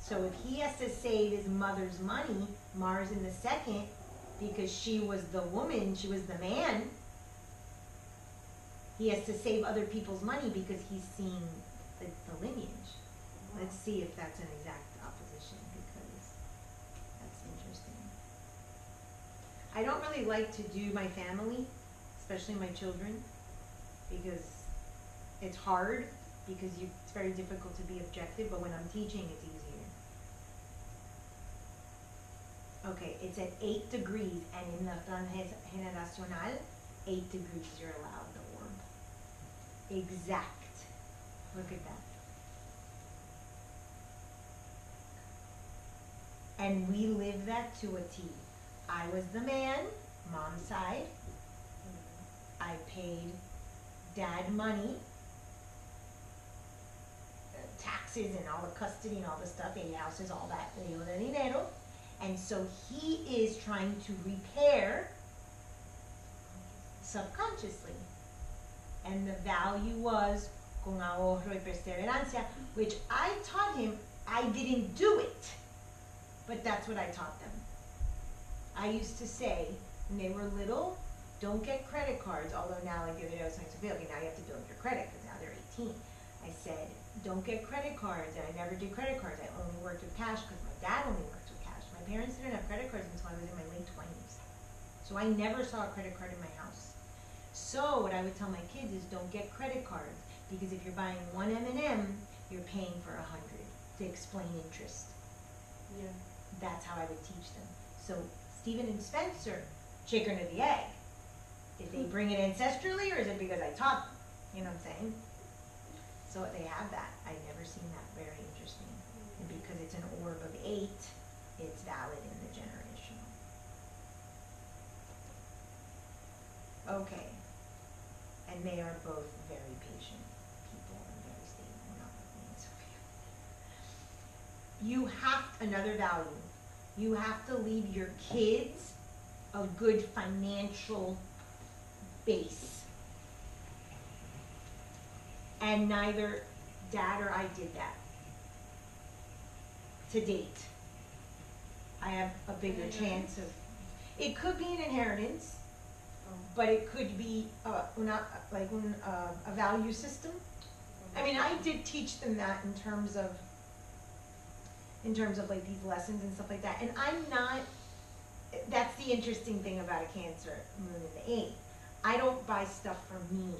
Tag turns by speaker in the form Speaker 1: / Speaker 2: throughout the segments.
Speaker 1: So if he has to save his mother's money, Mars in the second, because she was the woman, she was the man, he has to save other people's money because he's seeing the lineage. Let's see if that's an exact opposition, because that's interesting. I don't really like to do my family, especially my children, because it's hard, because it's very difficult to be objective, but when I'm teaching, it's easier. Okay, it's at 8 degrees, and in the generacional, 8 degrees you're allowed the orb. Exact. Look at that. And we live that to a T. I was the man, mom's side. I paid dad money, taxes and all the custody and all the stuff, 8 houses, all that, Leo de dinero. And so he is trying to repair subconsciously. And the value was con ahorro y perseverancia, which I taught him. I didn't do it, but that's what I taught them. I used to say, when they were little, don't get credit cards, although now, like the other day I was saying to Sophia, okay, now you have to build your credit, because now they're 18. I said, don't get credit cards, and I never did credit cards. I only worked with cash, because my dad only worked with cash. My parents didn't have credit cards until I was in my late 20s. So I never saw a credit card in my house. So what I would tell my kids is don't get credit cards, because if you're buying one M&M, you're paying for 100 to explain interest.
Speaker 2: Yeah.
Speaker 1: That's how I would teach them. So Stephen and Spencer, chicken or the egg. Did they bring it ancestrally, or is it because I taught them? You know what I'm saying? So they have that. I've never seen that. Very interesting. And because it's an orb of 8, it's valid in the generational. Okay. And they are both very patient people and very stable, not like me and Sophia. You have, another value, you have to leave your kids a good financial base. And neither dad or I did that to date. I have a bigger chance of, it could be an inheritance, but it could be a value system. I mean, I did teach them that in terms of like these lessons and stuff like that. And I'm not, that's the interesting thing about a Cancer moon in the 8th. I don't buy stuff for me.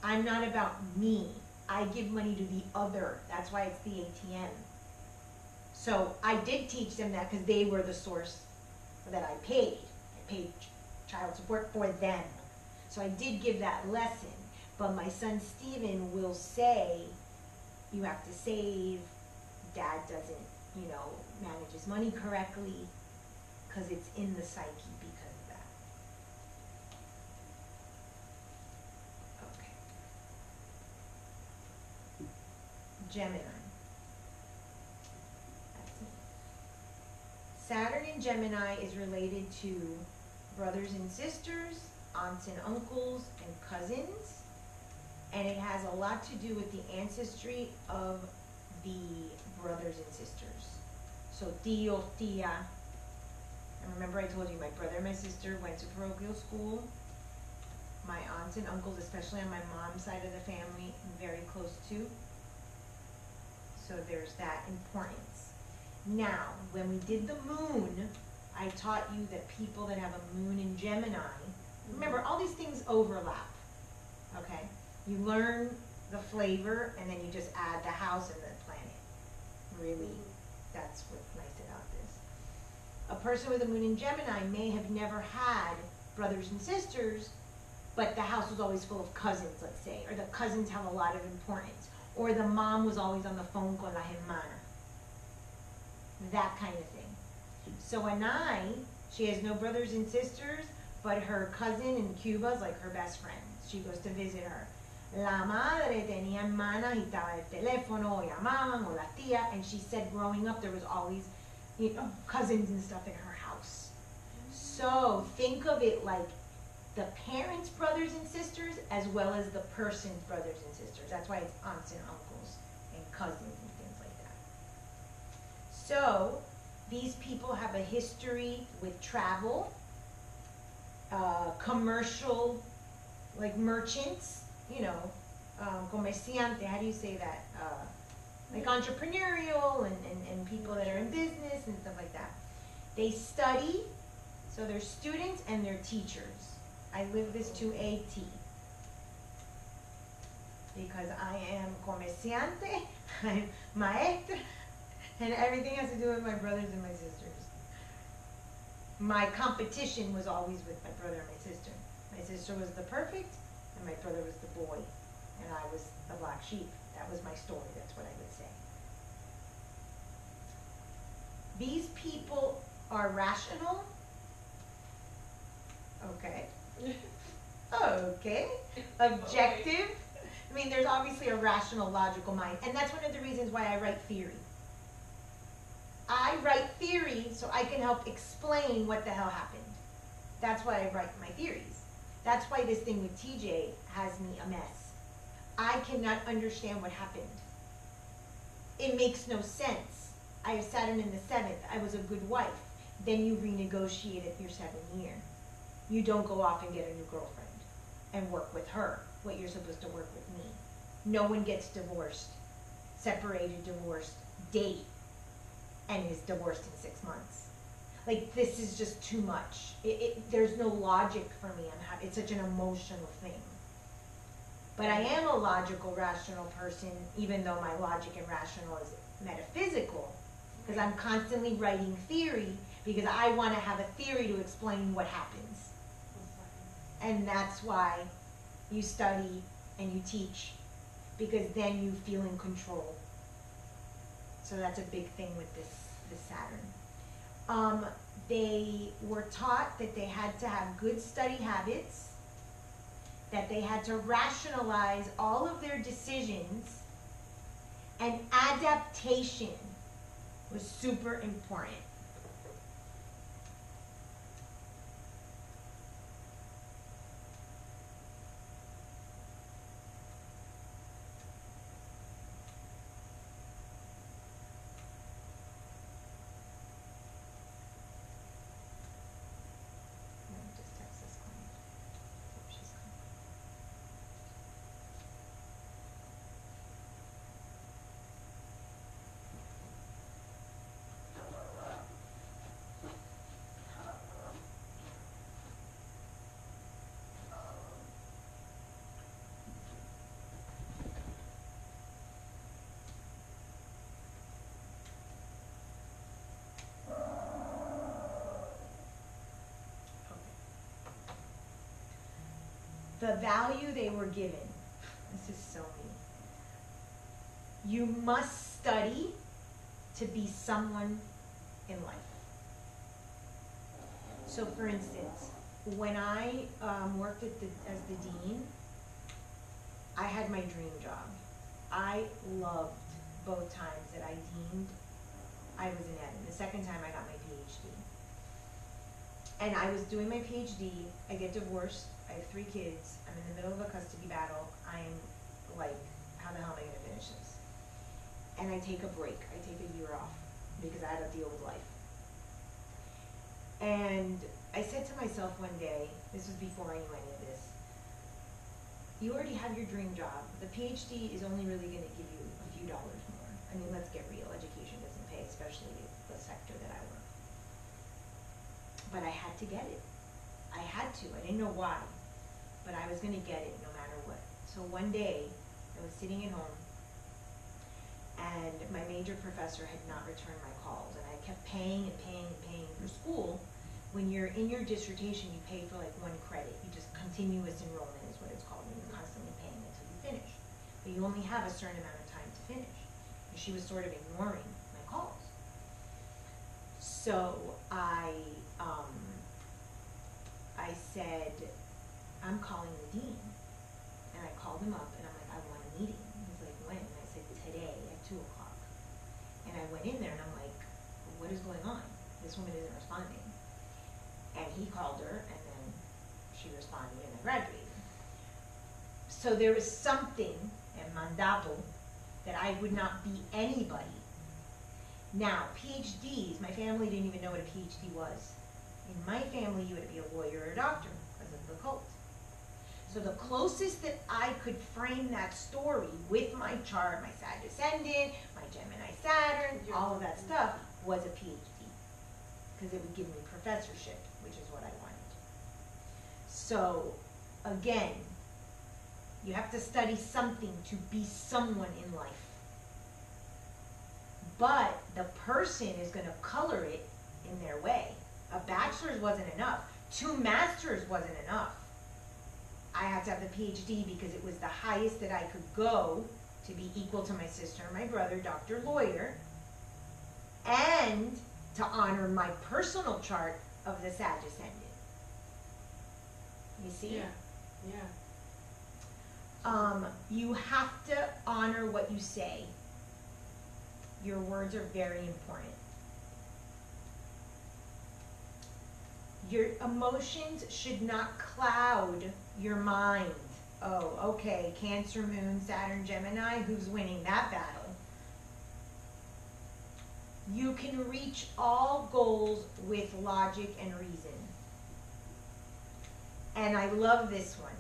Speaker 1: I'm not about me. I give money to the other. That's why it's the ATM. So I did teach them that because they were the source that I paid. I paid child support for them. So I did give that lesson. But my son Stephen will say, you have to save. Dad doesn't, manage his money correctly, because it's in the psyche because of that. Okay. Gemini. That's it. Saturn in Gemini is related to brothers and sisters, aunts and uncles, and cousins. And it has a lot to do with the ancestry of the brothers and sisters. So tío, tía. And remember I told you my brother and my sister went to parochial school. My aunts and uncles, especially on my mom's side of the family, I'm very close to. So there's that importance. Now, when we did the moon, I taught you that people that have a moon in Gemini, remember all these things overlap, okay? You learn the flavor and then you just add the house and the planet. Really, that's what's nice about this. A person with a moon in Gemini may have never had brothers and sisters, but the house was always full of cousins, let's say, or the cousins have a lot of importance, or the mom was always on the phone con la hermana. That kind of thing. So Anai, she has no brothers and sisters, but her cousin in Cuba is like her best friend. She goes to visit her. La madre tenía hermanas y estaba el teléfono, o llamaban, o la tía, and she said growing up there was always, cousins and stuff in her house. So think of it like the parents' brothers and sisters as well as the person's brothers and sisters. That's why it's aunts and uncles and cousins and things like that. So these people have a history with travel, commercial, like merchants, you know, comerciante, how do you say that? Like entrepreneurial and people that are in business and stuff like that. They study, so they're students and they're teachers. I live this to a T. Because I am comerciante, I'm maestra, and everything has to do with my brothers and my sisters. My competition was always with my brother and my sister. My sister was the perfect, and my brother was the boy, and I was the black sheep. That was my story, that's what I would say. These people are rational. Okay. Okay. Objective. I mean, there's obviously a rational, logical mind, and that's one of the reasons why I write theory. I write theory so I can help explain what the hell happened. That's why I write my theories. That's why this thing with TJ has me a mess. I cannot understand what happened. It makes no sense. I have Saturn in the 7th. I was a good wife. Then you renegotiate at your 7th year. You don't go off and get a new girlfriend and work with her what you're supposed to work with me. No one gets divorced, separated, divorced, date, and is divorced in 6 months. Like, this is just too much. There's no logic for me on how, it's such an emotional thing. But I am a logical, rational person, even though my logic and rational is metaphysical, because I'm constantly writing theory, because I want to have a theory to explain what happens. And that's why you study and you teach, because then you feel in control. So that's a big thing with this Saturn. They were taught that they had to have good study habits, that they had to rationalize all of their decisions, and adaptation was super important. The value they were given. This is so me. You must study to be someone in life. So for instance, when I worked as the dean, I had my dream job. I loved both times that I deaned. I was in Ed. The second time I got my PhD. And I was doing my PhD, I get divorced, I have 3 kids, I'm in the middle of a custody battle, I'm like, how the hell am I gonna finish this? And I take a break, I take a year off, because I had to deal with life. And I said to myself one day, this was before I knew any of this, you already have your dream job, the PhD is only really gonna give you a few dollars more. I mean, let's get real, education doesn't pay, especially the sector that I work. But I had to get it. I had to. I didn't know why, but I was going to get it no matter what. So one day, I was sitting at home, and my major professor had not returned my calls, and I kept paying and paying and paying for school. When you're in your dissertation, you pay for like 1 credit. You just continuous enrollment is what it's called, and you're constantly paying until you finish. But you only have a certain amount of time to finish. And she was sort of ignoring my calls. So I said, I'm calling the dean. And I called him up and I'm like, I want a meeting. He's like, when? And I said, today at 2 o'clock. And I went in there and I'm like, what is going on? This woman isn't responding. And he called her and then she responded and I graduated. So there was something, and mandato, that I would not be anybody Now, PhDs, my family didn't even know what a PhD was. In my family, you had to be a lawyer or a doctor because of the cult. So the closest that I could frame that story with my chart, my Sag Ascendant, my Gemini Saturn, all of that stuff, was a PhD. Because it would give me professorship, which is what I wanted. So, again, you have to study something to be someone in life. But the person is going to color it in their way. A bachelor's wasn't enough. 2 masters wasn't enough. I had to have the PhD because it was the highest that I could go to be equal to my sister and my brother, Dr. Lawyer, and to honor my personal chart of the Sag Ascendant. You see?
Speaker 2: Yeah, yeah.
Speaker 1: You have to honor what you say. Your words are very important. Your emotions should not cloud your mind. Oh, okay, Cancer, Moon, Saturn, Gemini, who's winning that battle? You can reach all goals with logic and reason. And I love this one.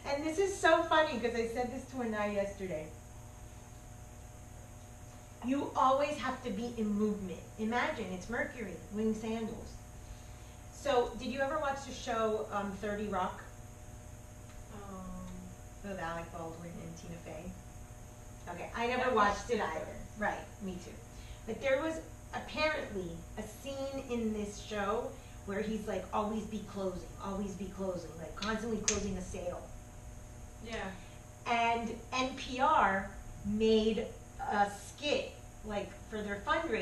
Speaker 1: And this is so funny because I said this to Anai yesterday. You always have to be in movement. Imagine, it's Mercury, winged sandals. So, did you ever watch the show 30 Rock? With Alec Baldwin and Tina Fey? Okay, I never watched it either. Right, me too. But there was apparently a scene in this show where he's like, always be closing, like constantly closing a sale.
Speaker 2: Yeah.
Speaker 1: And NPR made a skit, like, for their fundraiser.